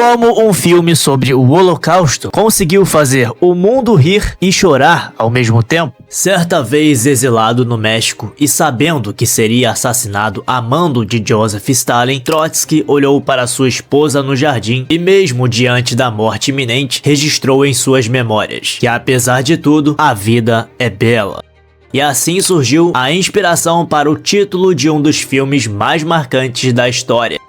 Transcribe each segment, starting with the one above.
Como um filme sobre o Holocausto conseguiu fazer o mundo rir e chorar ao mesmo tempo? Certa vez exilado no México e sabendo que seria assassinado a mando de Joseph Stalin, Trotsky olhou para sua esposa no jardim e, mesmo diante da morte iminente, registrou em suas memórias que, apesar de tudo, a vida é bela. E assim surgiu a inspiração para o título de um dos filmes mais marcantes da história.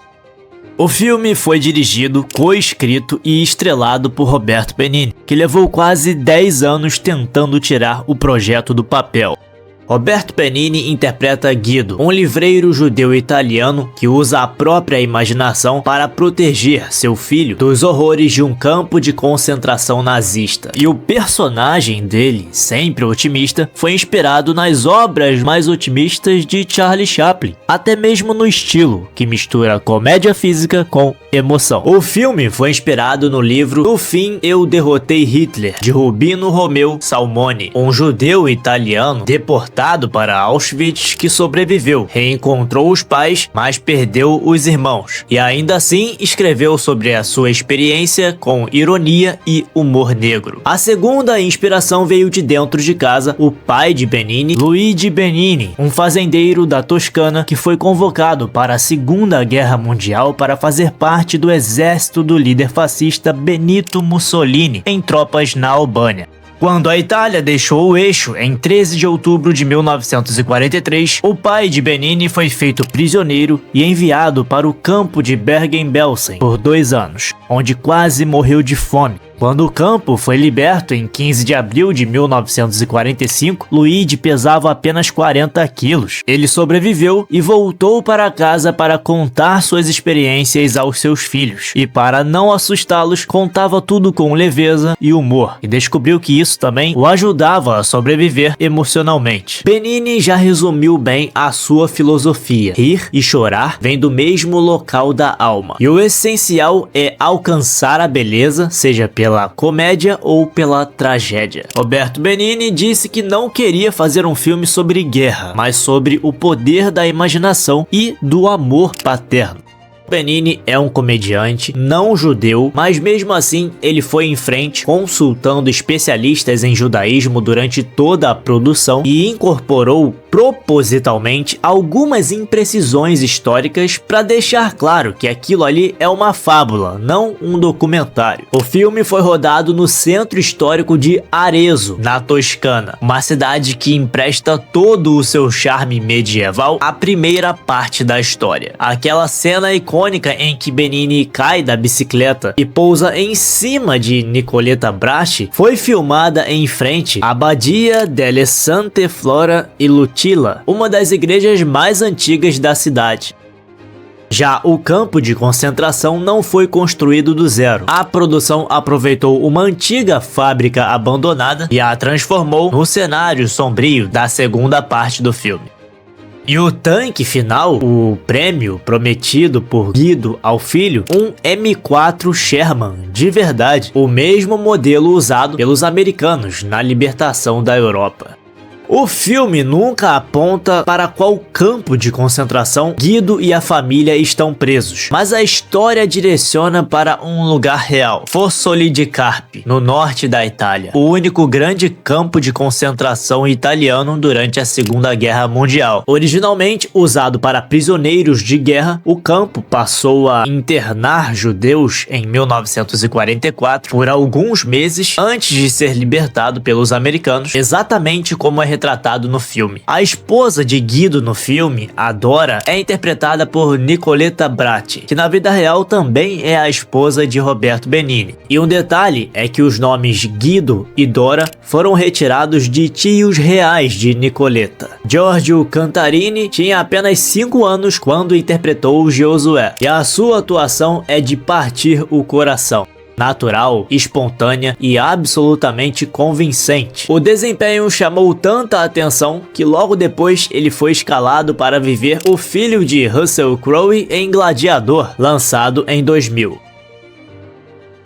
O filme foi dirigido, coescrito e estrelado por Roberto Benigni, que levou quase 10 anos tentando tirar o projeto do papel. Roberto Benigni interpreta Guido, um livreiro judeu italiano que usa a própria imaginação para proteger seu filho dos horrores de um campo de concentração nazista. E o personagem dele, sempre otimista, foi inspirado nas obras mais otimistas de Charlie Chaplin, até mesmo no estilo, que mistura comédia física com emoção. O filme foi inspirado no livro No Fim Eu Derrotei Hitler, de Rubino Romeu Salmone, um judeu italiano deportado para Auschwitz que sobreviveu, reencontrou os pais, mas perdeu os irmãos, e ainda assim escreveu sobre a sua experiência com ironia e humor negro. A segunda inspiração veio de dentro de casa, o pai de Benigni, Luigi Benigni, um fazendeiro da Toscana que foi convocado para a Segunda Guerra Mundial para fazer parte do exército do líder fascista Benito Mussolini em tropas na Albânia. Quando a Itália deixou o eixo em 13 de outubro de 1943, o pai de Benigni foi feito prisioneiro e enviado para o campo de Bergen-Belsen por 2 anos, onde quase morreu de fome. Quando o campo foi liberto em 15 de abril de 1945, Luigi pesava apenas 40 quilos. Ele sobreviveu e voltou para casa para contar suas experiências aos seus filhos. E para não assustá-los, contava tudo com leveza e humor. E descobriu que isso também o ajudava a sobreviver emocionalmente. Benigni já resumiu bem a sua filosofia. Rir e chorar vêm do mesmo local da alma. E o essencial é alcançar a beleza, seja pela comédia ou pela tragédia. Roberto Benigni disse que não queria fazer um filme sobre guerra, mas sobre o poder da imaginação e do amor paterno. Benigni é um comediante não judeu, mas mesmo assim ele foi em frente consultando especialistas em judaísmo durante toda a produção e incorporou propositalmente algumas imprecisões históricas para deixar claro que aquilo ali é uma fábula, não um documentário. O filme foi rodado no centro histórico de Arezzo, na Toscana, uma cidade que empresta todo o seu charme medieval à primeira parte da história. Aquela cena icônica em que Benigni cai da bicicleta e pousa em cima de Nicoletta Brasi foi filmada em frente à Abadia delle Sante Flora e Lucilla, uma das igrejas mais antigas da cidade. Já o campo de concentração não foi construído do zero. A produção aproveitou uma antiga fábrica abandonada e a transformou no cenário sombrio da segunda parte do filme. E o tanque final, o prêmio prometido por Guido ao filho, um M4 Sherman de verdade, o mesmo modelo usado pelos americanos na libertação da Europa. O filme nunca aponta para qual campo de concentração Guido e a família estão presos, mas a história direciona para um lugar real, Fossoli di Carpi, no norte da Itália, o único grande campo de concentração italiano durante a Segunda Guerra Mundial. Originalmente usado para prisioneiros de guerra, o campo passou a internar judeus em 1944 por alguns meses antes de ser libertado pelos americanos, exatamente como é retratado no filme. A esposa de Guido no filme, a Dora, é interpretada por Nicoletta Brasi, que na vida real também é a esposa de Roberto Benigni. E um detalhe é que os nomes Guido e Dora foram retirados de tios reais de Nicoletta. Giorgio Cantarini tinha apenas 5 anos quando interpretou Josué, e a sua atuação é de partir o coração. Natural, espontânea e absolutamente convincente. O desempenho chamou tanta atenção que logo depois ele foi escalado para viver o filho de Russell Crowe em Gladiador, lançado em 2000.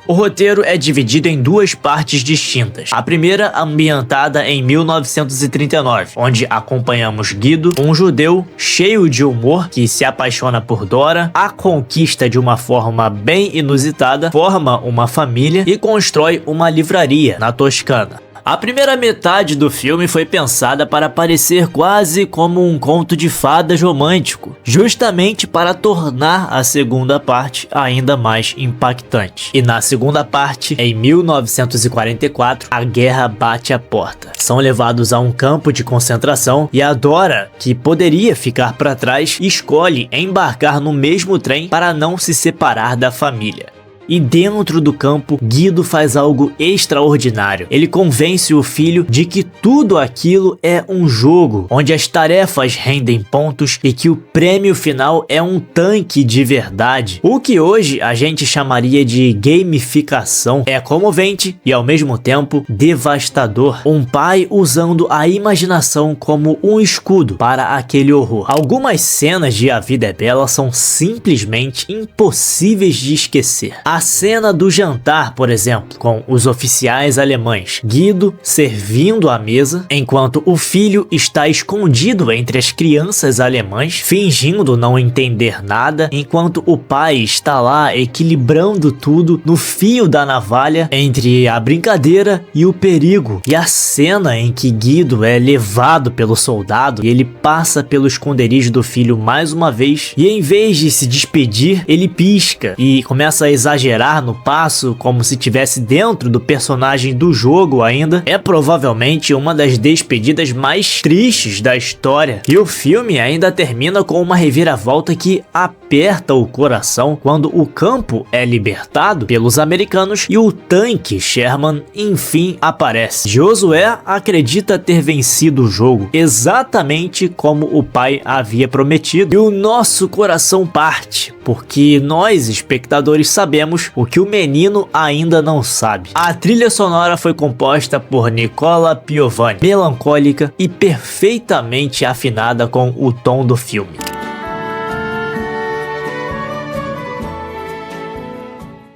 O roteiro é dividido em duas partes distintas. A primeira ambientada em 1939, onde acompanhamos Guido, um judeu cheio de humor que se apaixona por Dora, a conquista de uma forma bem inusitada, forma uma família e constrói uma livraria na Toscana. A primeira metade do filme foi pensada para parecer quase como um conto de fadas romântico, justamente para tornar a segunda parte ainda mais impactante. E na segunda parte, em 1944, a guerra bate à porta. São levados a um campo de concentração e a Dora, que poderia ficar para trás, escolhe embarcar no mesmo trem para não se separar da família. E dentro do campo, Guido faz algo extraordinário. Ele convence o filho de que tudo aquilo é um jogo, onde as tarefas rendem pontos e que o prêmio final é um tanque de verdade. O que hoje a gente chamaria de gamificação. É comovente e ao mesmo tempo devastador. Um pai usando a imaginação como um escudo para aquele horror. Algumas cenas de A Vida é Bela são simplesmente impossíveis de esquecer. A cena do jantar, por exemplo, com os oficiais alemães, Guido servindo a mesa, enquanto o filho está escondido entre as crianças alemãs, fingindo não entender nada, enquanto o pai está lá equilibrando tudo no fio da navalha entre a brincadeira e o perigo. E a cena em que Guido é levado pelo soldado e ele passa pelo esconderijo do filho mais uma vez, e em vez de se despedir, ele pisca e começa a exagerar no passo, como se estivesse dentro do personagem do jogo ainda, é provavelmente uma das despedidas mais tristes da história. E o filme ainda termina com uma reviravolta que aperta o coração quando o campo é libertado pelos americanos e o tanque Sherman enfim aparece. Josué acredita ter vencido o jogo, exatamente como o pai havia prometido, e o nosso coração parte, porque nós, espectadores, sabemos o que o menino ainda não sabe. A trilha sonora foi composta por Nicola Piovani, melancólica e perfeitamente afinada com o tom do filme.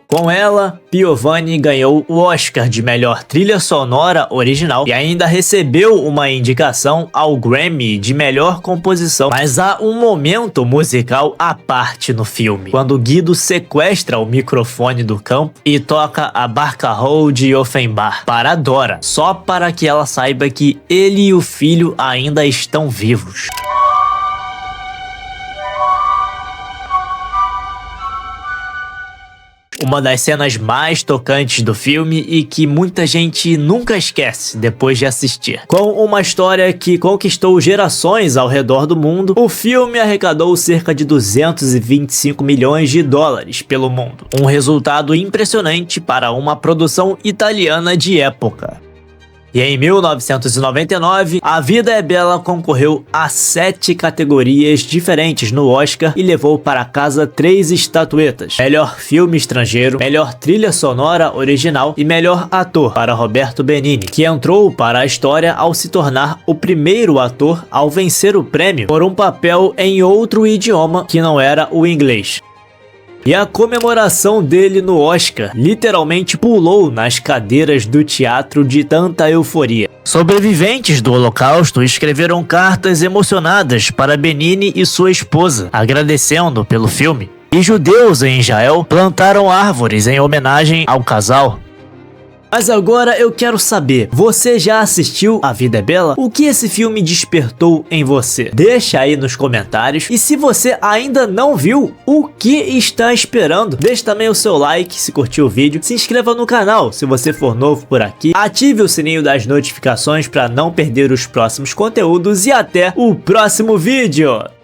Com ela, Piovani ganhou o Oscar de melhor trilha sonora original e ainda recebeu uma indicação ao Grammy de melhor composição. Mas há um momento musical à parte no filme, quando Guido sequestra o microfone do campo e toca a Barcarolle de Offenbach para Dora, só para que ela saiba que ele e o filho ainda estão vivos. Uma das cenas mais tocantes do filme e que muita gente nunca esquece depois de assistir. Com uma história que conquistou gerações ao redor do mundo, o filme arrecadou cerca de 225 milhões de dólares pelo mundo. Um resultado impressionante para uma produção italiana de época. E em 1999, A Vida é Bela concorreu a 7 categorias diferentes no Oscar e levou para casa 3 estatuetas: melhor filme estrangeiro, melhor trilha sonora original e melhor ator para Roberto Benigni, que entrou para a história ao se tornar o primeiro ator ao vencer o prêmio por um papel em outro idioma que não era o inglês. E a comemoração dele no Oscar literalmente pulou nas cadeiras do teatro de tanta euforia. Sobreviventes do Holocausto escreveram cartas emocionadas para Benigni e sua esposa, agradecendo pelo filme. E judeus em Israel plantaram árvores em homenagem ao casal. Mas agora eu quero saber, você já assistiu A Vida é Bela? O que esse filme despertou em você? Deixa aí nos comentários. E se você ainda não viu, o que está esperando? Deixe também o seu like se curtiu o vídeo, se inscreva no canal se você for novo por aqui, ative o sininho das notificações para não perder os próximos conteúdos e até o próximo vídeo!